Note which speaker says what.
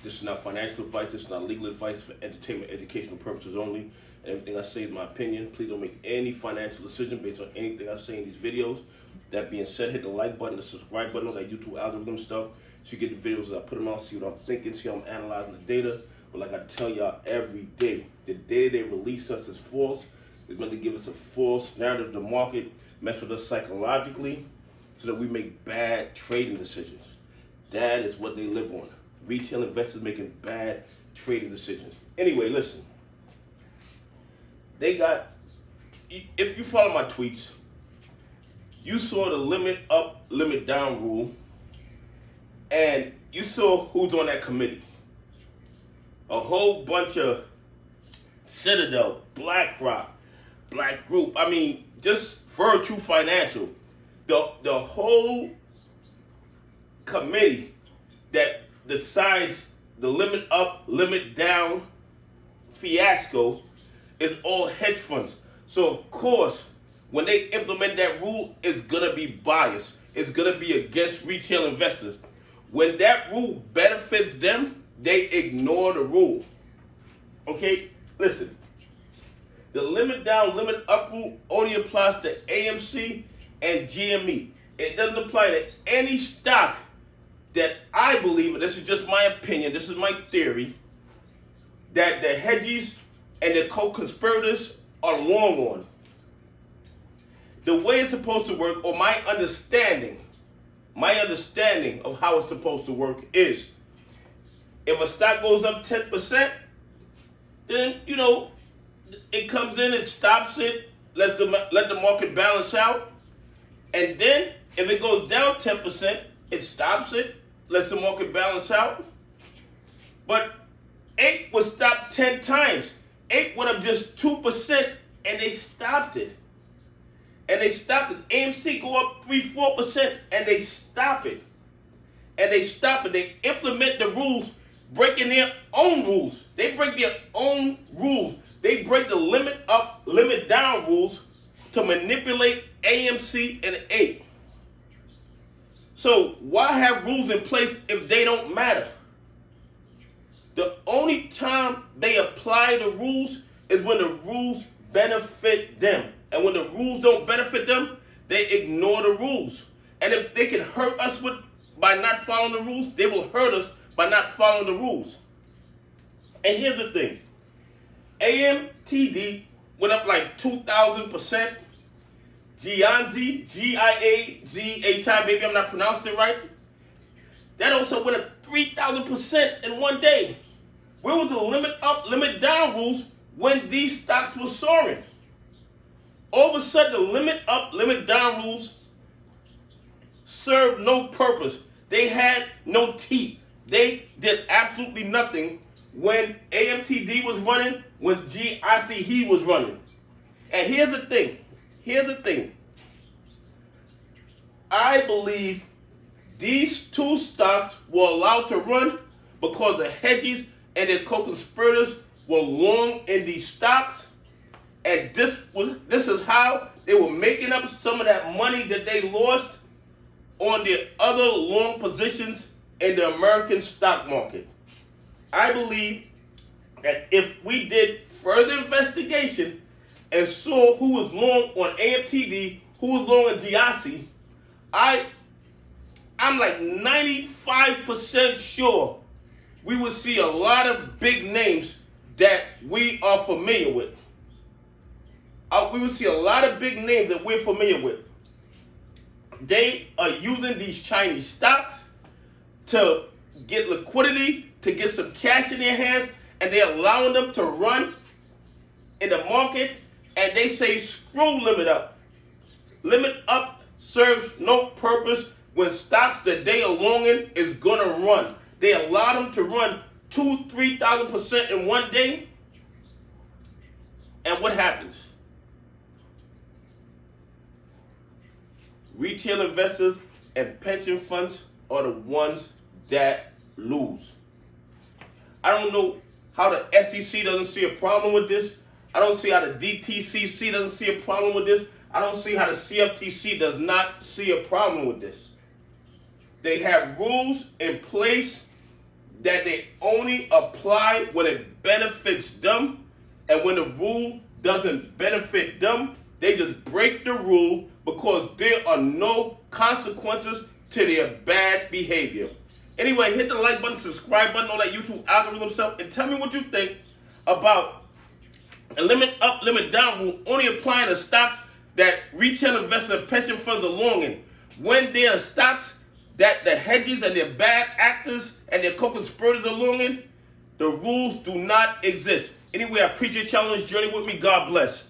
Speaker 1: This is not financial advice. This is not legal advice. For entertainment, educational purposes only. And everything I say is my opinion. Please don't make any financial decision based on anything I say in these videos. That being said, hit the like button, the subscribe button, all that YouTube algorithm stuff, so you get the videos as I put them out, see what I'm thinking, see how I'm analyzing the data. But like I tell y'all every day, the data they release us is false. It's meant to give us a false narrative of the market, mess with us psychologically, so that we make bad trading decisions. That is what they live on. Retail investors making bad trading decisions. Anyway, listen. They got, if you follow my tweets, you saw the limit up, limit down rule, and you saw who's on that committee. A whole bunch of Citadel, BlackRock, Black Group, I mean, just Virtue Financial. The whole committee that decides the limit up, limit down fiasco is all hedge funds. So of course, when they implement that rule, it's gonna be biased. It's gonna be against retail investors. When that rule benefits them, they ignore the rule. Okay, listen. The limit down, limit up rule only applies to AMC and GME. It doesn't apply to any stock that I believe, and this is just my opinion, this is my theory, that the hedgies and the co-conspirators are long on. The way it's supposed to work, or my understanding of how it's supposed to work is, if a stock goes up 10%, then, you know, it comes in, it stops it, let the market balance out, and then if it goes down 10%, it stops it, lets the market balance out. But 8 was stopped 10 times. 8 went up just 2%, and they stopped it. And they stopped it. AMC go up 3-4%, and they stop it. And they stop it. They implement the rules, breaking their own rules. They break their own rules. They break the limit up, limit down rules to manipulate AMC and 8. So why have rules in place if they don't matter? The only time they apply the rules is when the rules benefit them. And when the rules don't benefit them, they ignore the rules. And if they can hurt us by not following the rules, they will hurt us by not following the rules. And here's the thing. AMTD went up like 2,000%. Gianzi, G-I-A-Z-H-I, maybe I'm not pronouncing it right. That also went up 3,000% in one day. Where was the limit up, limit down rules when these stocks were soaring? All of a sudden, the limit up, limit down rules served no purpose. They had no teeth. They did absolutely nothing when AMTD was running, when GICE was running. And here's the thing. I believe these two stocks were allowed to run because the hedgies and their co-conspirators were long in these stocks. And this is how they were making up some of that money that they lost on their other long positions in the American stock market. I believe that if we did further investigation and saw who was long on AMTD, who was long on GIC, I'm like 95% sure we would see a lot of big names that we are familiar with. We would see a lot of big names that we're familiar with. They are using these Chinese stocks to get liquidity, to get some cash in their hands, and they're allowing them to run in the market, and they say, screw limit up. Limit up serves no purpose when stocks that they are long in is going to run. They allow them to run 2,000-3,000% in one day, and what happens? Retail investors and pension funds are the ones that lose. I don't know how the SEC doesn't see a problem with this. I don't see how the DTCC doesn't see a problem with this. I don't see how the CFTC does not see a problem with this. They have rules in place that they only apply when it benefits them, and when the rule doesn't benefit them, they just break the rule because there are no consequences to their bad behavior. Anyway, hit the like button, subscribe button, all that YouTube algorithm stuff, and tell me what you think about a limit up, limit down rule only applying to stocks that retail investors and pension funds are long in. When there are stocks that the hedgies and their bad actors and their co-conspirators are long in, the rules do not exist. Anyway, I appreciate y'all on this journey with me. God bless.